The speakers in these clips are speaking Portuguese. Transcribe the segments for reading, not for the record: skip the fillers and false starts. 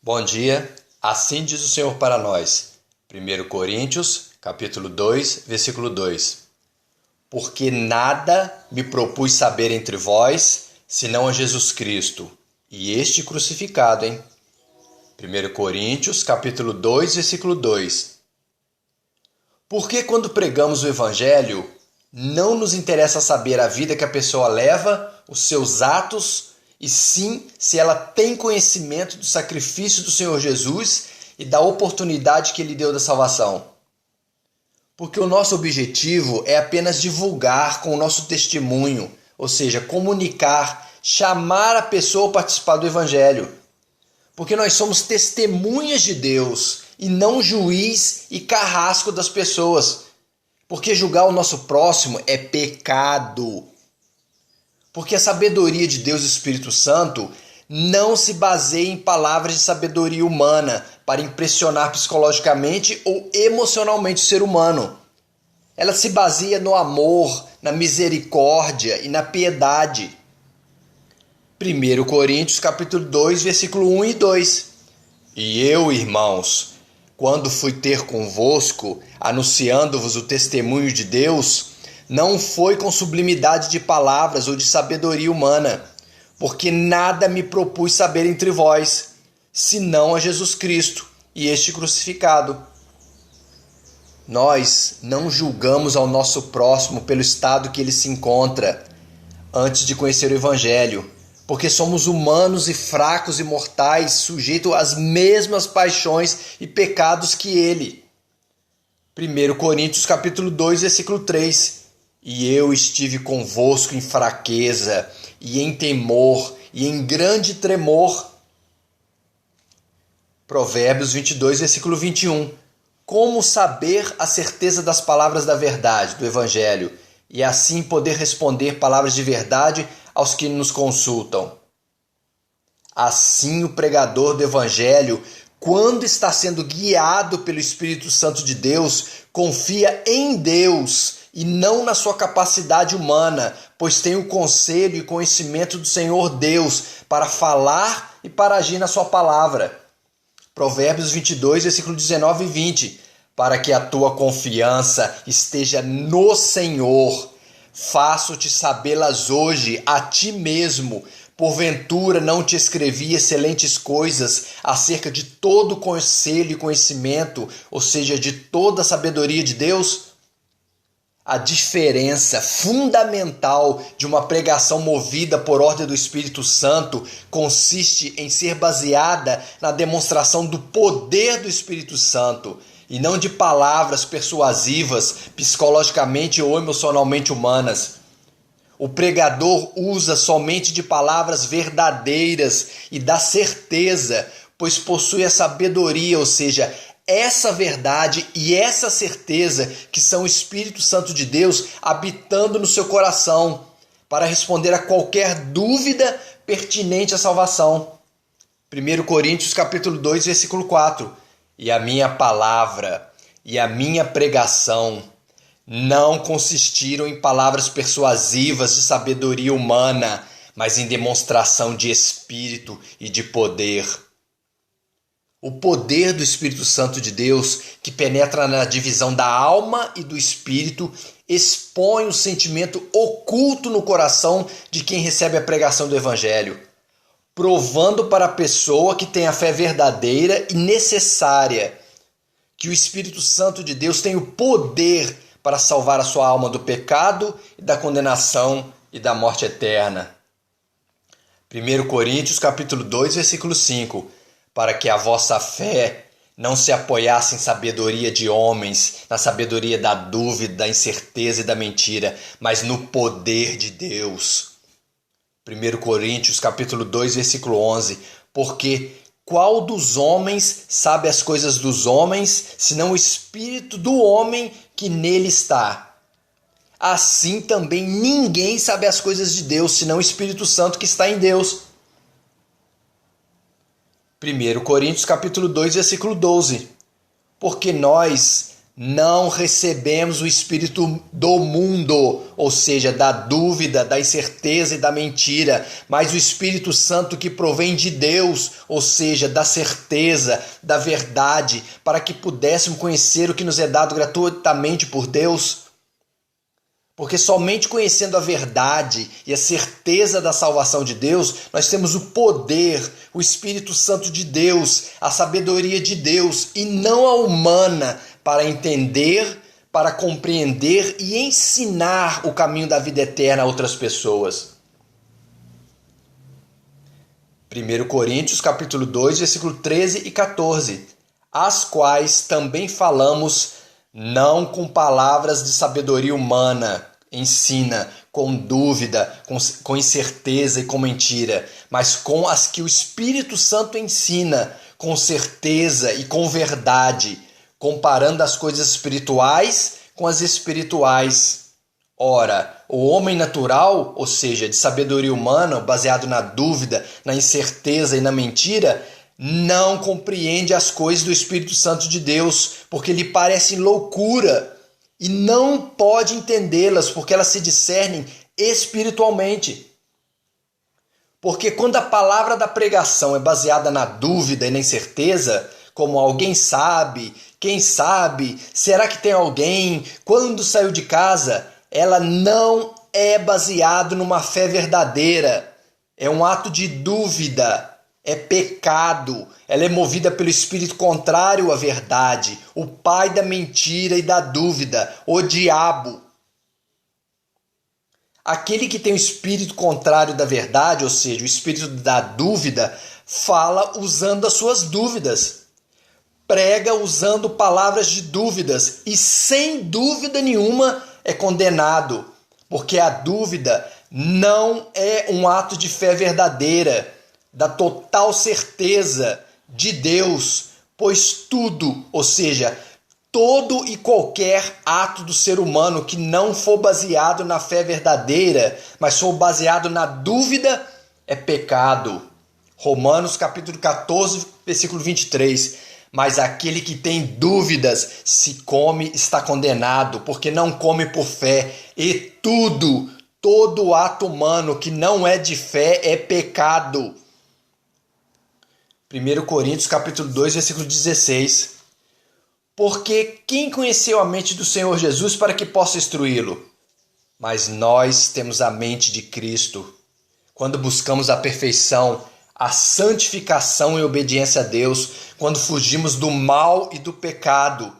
Bom dia, assim diz o Senhor para nós. 1 Coríntios, capítulo 2, versículo 2. Porque nada me propus saber entre vós, senão a Jesus Cristo, e este crucificado, hein? 1 Coríntios, capítulo 2, versículo 2. Porque quando pregamos o Evangelho, não nos interessa saber a vida que a pessoa leva, os seus atos, e sim se ela tem conhecimento do sacrifício do Senhor Jesus e da oportunidade que Ele deu da salvação. Porque o nosso objetivo é apenas divulgar com o nosso testemunho, ou seja, comunicar, chamar a pessoa a participar do Evangelho. Porque nós somos testemunhas de Deus e não juiz e carrasco das pessoas. Porque julgar o nosso próximo é pecado. Porque a sabedoria de Deus e Espírito Santo não se baseia em palavras de sabedoria humana para impressionar psicologicamente ou emocionalmente o ser humano. Ela se baseia no amor, na misericórdia e na piedade. 1 Coríntios capítulo 2, versículo 1 e 2. E eu, irmãos, quando fui ter convosco, anunciando-vos o testemunho de Deus, não foi com sublimidade de palavras ou de sabedoria humana, porque nada me propus saber entre vós, senão a Jesus Cristo e este crucificado. Nós não julgamos ao nosso próximo pelo estado que ele se encontra antes de conhecer o Evangelho, porque somos humanos e fracos e mortais, sujeitos às mesmas paixões e pecados que ele. 1 Coríntios capítulo 2, versículo 3. E eu estive convosco em fraqueza, e em temor, e em grande tremor. Provérbios 22, versículo 21. Como saber a certeza das palavras da verdade, do Evangelho, e assim poder responder palavras de verdade aos que nos consultam? Assim o pregador do Evangelho, quando está sendo guiado pelo Espírito Santo de Deus, confia em Deus e não na sua capacidade humana, pois tem o conselho e conhecimento do Senhor Deus para falar e para agir na sua palavra. Provérbios 22, versículo 19 e 20. Para que a tua confiança esteja no Senhor, faço-te sabê-las hoje a ti mesmo. Porventura não te escrevi excelentes coisas acerca de todo o conselho e conhecimento, ou seja, de toda a sabedoria de Deus? A diferença fundamental de uma pregação movida por ordem do Espírito Santo consiste em ser baseada na demonstração do poder do Espírito Santo e não de palavras persuasivas, psicologicamente ou emocionalmente humanas. O pregador usa somente de palavras verdadeiras e da certeza, pois possui a sabedoria, ou seja, essa verdade e essa certeza que são o Espírito Santo de Deus habitando no seu coração para responder a qualquer dúvida pertinente à salvação. 1 Coríntios capítulo 2, versículo 4. E a minha palavra e a minha pregação não consistiram em palavras persuasivas de sabedoria humana, mas em demonstração de espírito e de poder. O poder do Espírito Santo de Deus, que penetra na divisão da alma e do espírito, expõe o sentimento oculto no coração de quem recebe a pregação do Evangelho, provando para a pessoa que tem a fé verdadeira e necessária que o Espírito Santo de Deus tem o poder para salvar a sua alma do pecado e da condenação e da morte eterna. 1 Coríntios capítulo 2, versículo 5. Para que a vossa fé não se apoiasse em sabedoria de homens, na sabedoria da dúvida, da incerteza e da mentira, mas no poder de Deus. 1 Coríntios capítulo 2, versículo 11. Porque qual dos homens sabe as coisas dos homens, senão o espírito do homem que nele está? Assim também ninguém sabe as coisas de Deus, senão o Espírito Santo que está em Deus. 1 Coríntios capítulo 2, versículo 12. Porque nós Não recebemos o espírito do mundo, ou seja, da dúvida, da incerteza e da mentira, mas o Espírito Santo que provém de Deus, ou seja, da certeza, da verdade, para que pudéssemos conhecer o que nos é dado gratuitamente por Deus. Porque somente conhecendo a verdade e a certeza da salvação de Deus, nós temos o poder, o Espírito Santo de Deus, a sabedoria de Deus e não a humana para entender, para compreender e ensinar o caminho da vida eterna a outras pessoas. 1 Coríntios capítulo 2, versículo 13 e 14, as quais também falamos não com palavras de sabedoria humana, ensina, com dúvida, com incerteza e com mentira, mas com as que o Espírito Santo ensina, com certeza e com verdade, comparando as coisas espirituais com as espirituais. Ora, o homem natural, ou seja, de sabedoria humana, baseado na dúvida, na incerteza e na mentira, não compreende as coisas do Espírito Santo de Deus, porque lhe parecem loucura e não pode entendê-las, porque elas se discernem espiritualmente. Porque quando a palavra da pregação é baseada na dúvida e na incerteza, como alguém sabe, quem sabe, será que tem alguém, quando saiu de casa, ela não é baseada numa fé verdadeira, é um ato de dúvida. É pecado, ela é movida pelo espírito contrário à verdade, o pai da mentira e da dúvida, o diabo. Aquele que tem o espírito contrário da verdade, ou seja, o espírito da dúvida, fala usando as suas dúvidas, prega usando palavras de dúvidas e sem dúvida nenhuma é condenado, porque a dúvida não é um ato de fé verdadeira, da total certeza de Deus, pois tudo, ou seja, todo e qualquer ato do ser humano que não for baseado na fé verdadeira, mas for baseado na dúvida, é pecado. Romanos capítulo 14, versículo 23. Mas aquele que tem dúvidas, se come, está condenado, porque não come por fé, e todo ato humano que não é de fé é pecado. 1 Coríntios capítulo 2, versículo 16. Porque quem conheceu a mente do Senhor Jesus para que possa instruí-lo? Mas nós temos a mente de Cristo. Quando buscamos a perfeição, a santificação e obediência a Deus, quando fugimos do mal e do pecado,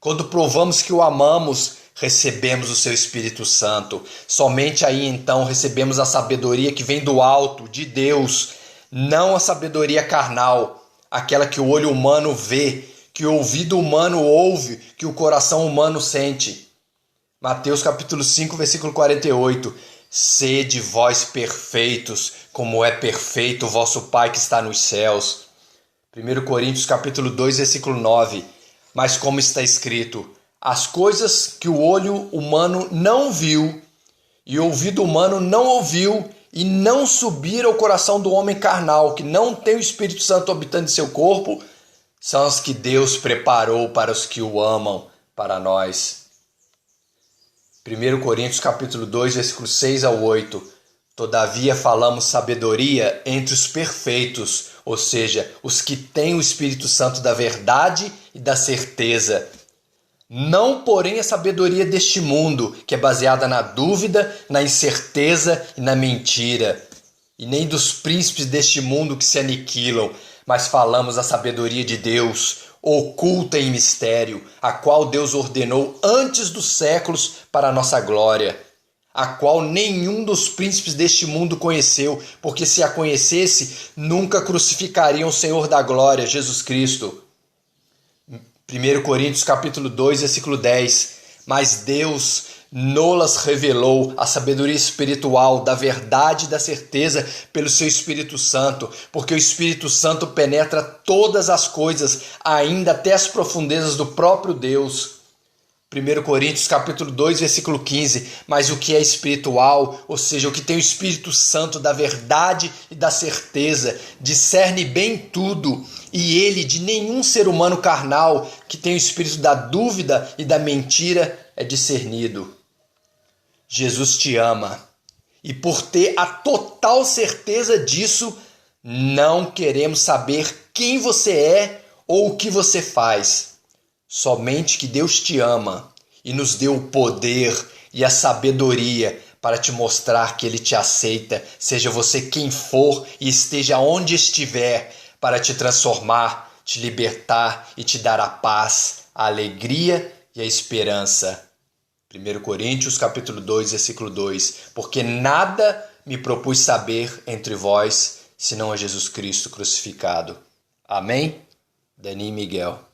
quando provamos que o amamos, recebemos o seu Espírito Santo. Somente aí então recebemos a sabedoria que vem do alto, de Deus, não a sabedoria carnal, aquela que o olho humano vê, que o ouvido humano ouve, que o coração humano sente. Mateus capítulo 5, versículo 48. Sede vós perfeitos, como é perfeito o vosso Pai que está nos céus. 1 Coríntios capítulo 2, versículo 9. Mas como está escrito, as coisas que o olho humano não viu e o ouvido humano não ouviu e não subiram ao coração do homem carnal, que não tem o Espírito Santo habitando em seu corpo, são as que Deus preparou para os que o amam, para nós. 1 Coríntios capítulo 2, versículos 6 ao 8. Todavia falamos sabedoria entre os perfeitos, ou seja, os que têm o Espírito Santo da verdade e da certeza. Não, porém, a sabedoria deste mundo, que é baseada na dúvida, na incerteza e na mentira, e nem dos príncipes deste mundo que se aniquilam, mas falamos a sabedoria de Deus, oculta em mistério, a qual Deus ordenou antes dos séculos para a nossa glória, a qual nenhum dos príncipes deste mundo conheceu, porque se a conhecesse, nunca crucificariam o Senhor da glória, Jesus Cristo. 1 Coríntios capítulo 2, versículo 10. Mas Deus nolas revelou a sabedoria espiritual da verdade e da certeza pelo seu Espírito Santo, porque o Espírito Santo penetra todas as coisas, ainda até as profundezas do próprio Deus. 1 Coríntios capítulo 2, versículo 15, mas o que é espiritual, ou seja, o que tem o Espírito Santo da verdade e da certeza, discerne bem tudo, e ele de nenhum ser humano carnal que tem o espírito da dúvida e da mentira é discernido. Jesus te ama, e por ter a total certeza disso, não queremos saber quem você é ou o que você faz. Somente que Deus te ama e nos deu o poder e a sabedoria para te mostrar que Ele te aceita, seja você quem for e esteja onde estiver, para te transformar, te libertar e te dar a paz, a alegria e a esperança. 1 Coríntios capítulo 2, versículo 2, porque nada me propus saber entre vós, senão a Jesus Cristo crucificado. Amém? Dani Miguel.